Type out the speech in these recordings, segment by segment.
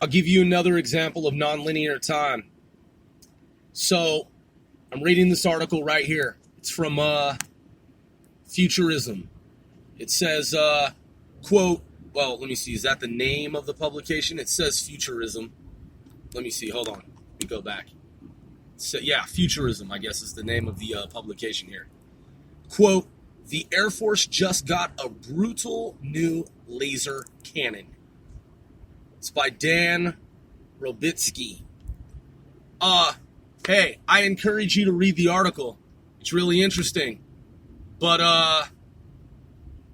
I'll give you another example of nonlinear time. So, I'm reading this article right here. It's from Futurism. It says, quote, well, let me see, is that the name of the publication? It says Futurism. Let me see, hold on. Let me go back. So, yeah, Futurism, I guess, is the name of the publication here. Quote, the Air Force just got a brutal new laser cannon. It's by Dan Robitsky. Hey, I encourage you to read the article. It's really interesting. But,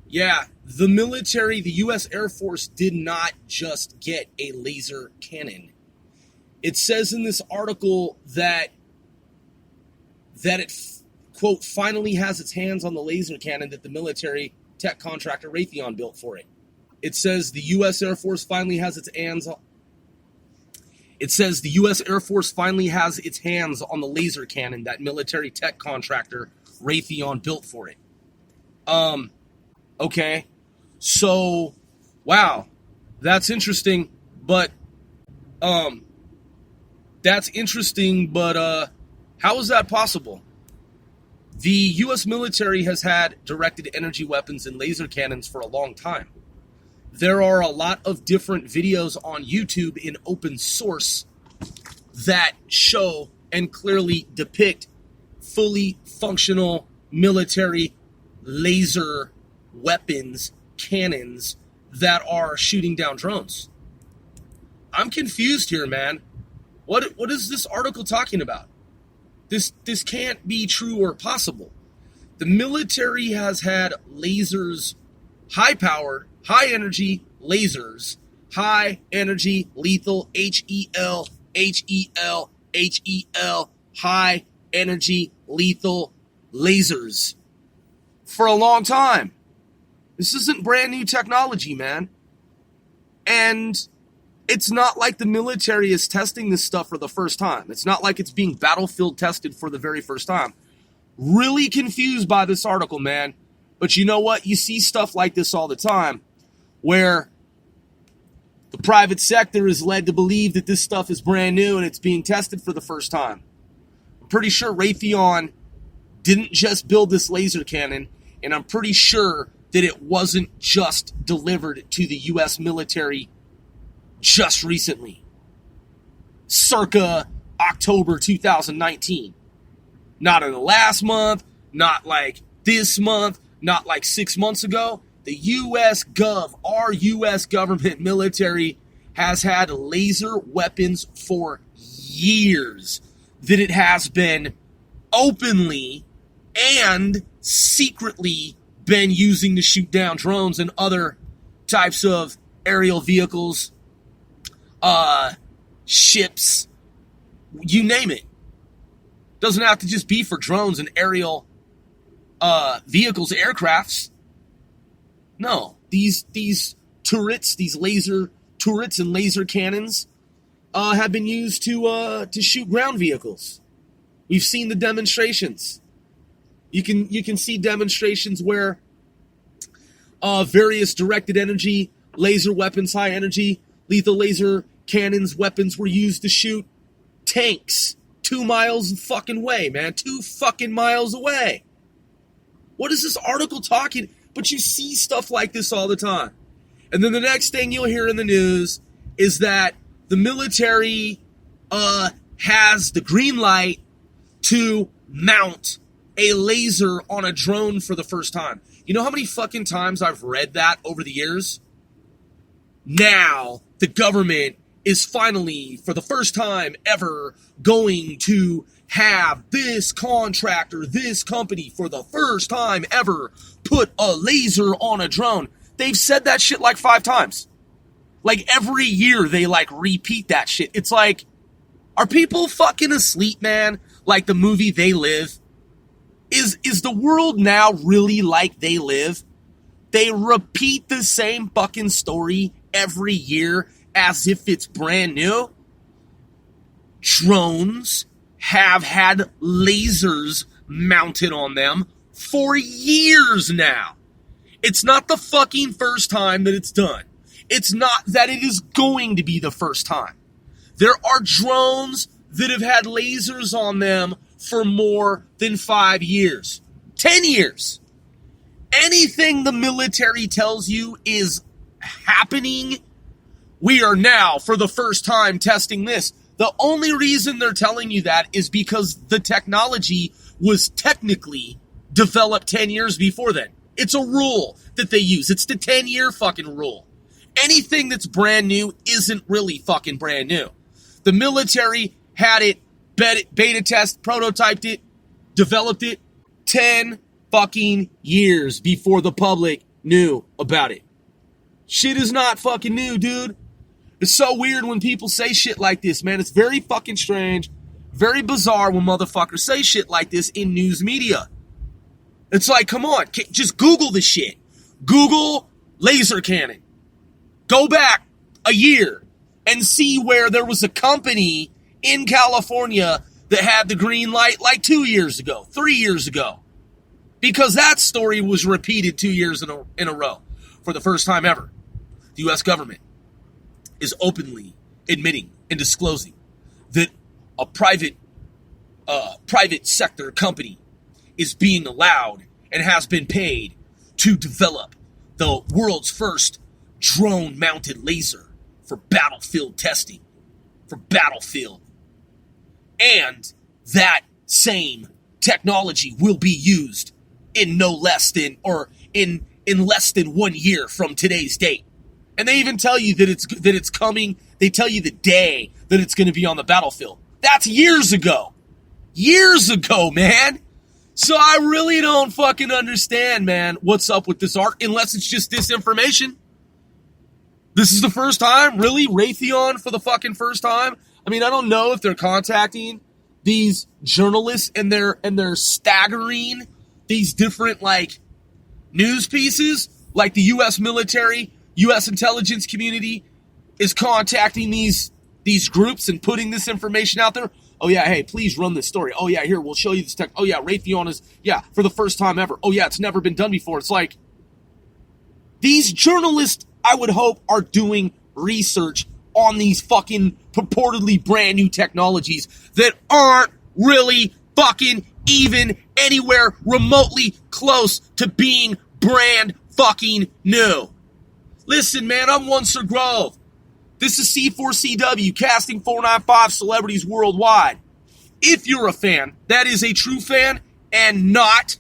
yeah, the military, the U.S. Air Force did not just get a laser cannon. It says in this article that it, quote, finally has its hands on the laser cannon that the military tech contractor Raytheon built for it. It says the U.S. Air Force finally has its hands on... It says the U.S. Air Force finally has its hands on the laser cannon that military tech contractor Raytheon built for it. Okay. So, wow. That's interesting, but, how is that possible? The U.S. military has had directed energy weapons and laser cannons for a long time. There are a lot of different videos on YouTube in open source that show and clearly depict fully functional military laser weapons, cannons that are shooting down drones. I'm confused here, man. What is this article talking about? This can't be true or possible. The military has had lasers, high-powered, high-energy lasers, high-energy, lethal, HEL, HEL, HEL, high-energy, lethal lasers for a long time. This isn't brand new technology, man. And it's not like the military is testing this stuff for the first time. It's not like it's being battlefield tested for the very first time. Really confused by this article, man. But you know what? You see stuff like this all the time, where the private sector is led to believe that this stuff is brand new and it's being tested for the first time. I'm pretty sure Raytheon didn't just build this laser cannon, and I'm pretty sure that it wasn't just delivered to the U.S. military just recently, circa October 2019. Not in the last month, not like this month, not like 6 months ago. The U.S. our U.S. government military has had laser weapons for years that it has been openly and secretly been using to shoot down drones and other types of aerial vehicles, ships, you name it. Doesn't have to just be for drones and aerial vehicles, aircrafts. No, these turrets, these laser turrets and laser cannons have been used to shoot ground vehicles. We've seen the demonstrations. You can see demonstrations where various directed energy laser weapons, high energy, lethal laser cannons, weapons were used to shoot tanks 2 miles fucking away, man. 2 fucking miles away. What is this article talking? But you see stuff like this all the time. And then the next thing you'll hear in the news is that the military has the green light to mount a laser on a drone for the first time. You know how many fucking times I've read that over the years? Now, the government is finally, for the first time ever, going to have this contractor, this company, for the first time ever, put a laser on a drone. They've said that shit like 5 times. Like, every year they, like, repeat that shit. It's like, are people fucking asleep, man? Like the movie They Live? Is the world now really like They Live? They repeat the same fucking story every year as if it's brand new. Drones have had lasers mounted on them for years now. It's not the fucking first time that it's done. It's not that it is going to be the first time. There are drones that have had lasers on them for more than 5 years, 10 years. Anything the military tells you is happening, we are now, for the first time, testing this. The only reason they're telling you that is because the technology was technically developed 10 years before then. It's a rule that they use. It's the 10-year fucking rule. Anything that's brand new isn't really fucking brand new. The military had it, beta test, prototyped it, developed it 10 fucking years before the public knew about it. Shit is not fucking new, dude. It's so weird when people say shit like this, man. It's very fucking strange, very bizarre when motherfuckers say shit like this in news media. It's like, come on, just Google this shit. Google laser cannon. Go back a year and see where there was a company in California that had the green light like 2 years ago, 3 years ago. Because that story was repeated 2 years in a row for the first time ever. The U.S. government is openly admitting and disclosing that a private sector company is being allowed and has been paid to develop the world's first drone-mounted laser for battlefield testing, for battlefield. And that same technology will be used in no less than, or in less than 1 year from today's date. And they even tell you that it's coming. They tell you the day that it's going to be on the battlefield. That's years ago. Years ago, man. So I really don't fucking understand, man, what's up with this art, unless it's just disinformation. This is the first time? Really? Raytheon for the fucking first time? I mean, I don't know if they're contacting these journalists and they're staggering these different, like, news pieces, like the U.S. military, U.S. intelligence community is contacting these groups and putting this information out there. Oh, yeah, hey, please run this story. Oh, yeah, here, we'll show you this tech. Oh, yeah, Raytheon is, yeah, for the first time ever. Oh, yeah, it's never been done before. It's like, these journalists, I would hope, are doing research on these fucking purportedly brand new technologies that aren't really fucking even anywhere remotely close to being brand fucking new. Listen, man, I'm One Sir Grove. This is C4CW, casting 495 celebrities worldwide. If you're a fan, that is a true fan and not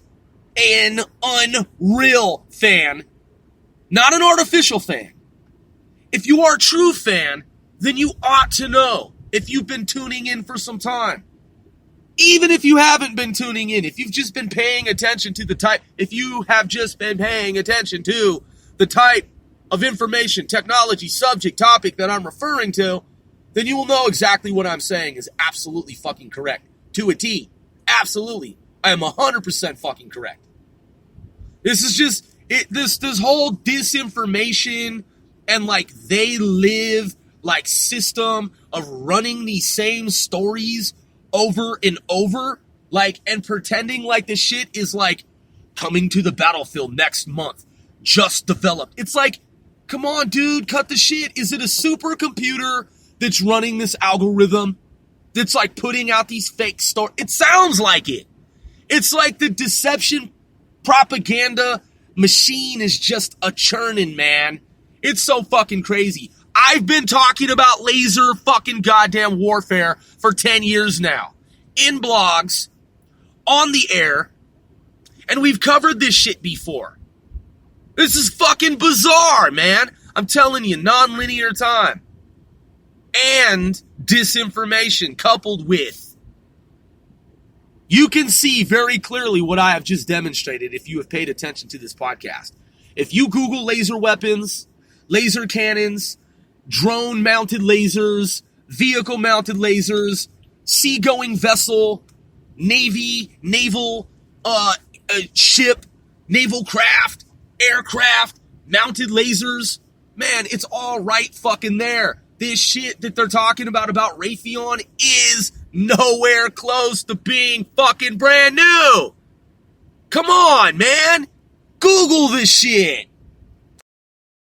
an unreal fan. Not an artificial fan. If you are a true fan, then you ought to know if you've been tuning in for some time. Even if you haven't been tuning in, if you've just been paying attention to the type, if you have just been paying attention to the type of information, technology, subject, topic that I'm referring to, then you will know exactly what I'm saying is absolutely fucking correct. To a T. Absolutely. I am 100% fucking correct. This is just, this whole disinformation and like they live like system of running these same stories over and over, like, and pretending like the shit is like coming to the battlefield next month, just developed. It's like, come on, dude, cut the shit. Is it a supercomputer that's running this algorithm that's like putting out these fake stories? It sounds like it. It's like the deception propaganda machine is just a churning, man. It's so fucking crazy. I've been talking about laser fucking goddamn warfare for 10 years now. In blogs, on the air, and we've covered this shit before. This is fucking bizarre, man. I'm telling you, non-linear time. And disinformation coupled with. You can see very clearly what I have just demonstrated if you have paid attention to this podcast. If you Google laser weapons, laser cannons, drone-mounted lasers, vehicle-mounted lasers, seagoing vessel, naval ship, naval craft, aircraft, mounted lasers, man, it's all right fucking there. This shit that they're talking about Raytheon is nowhere close to being fucking brand new. Come on, man. Google this shit.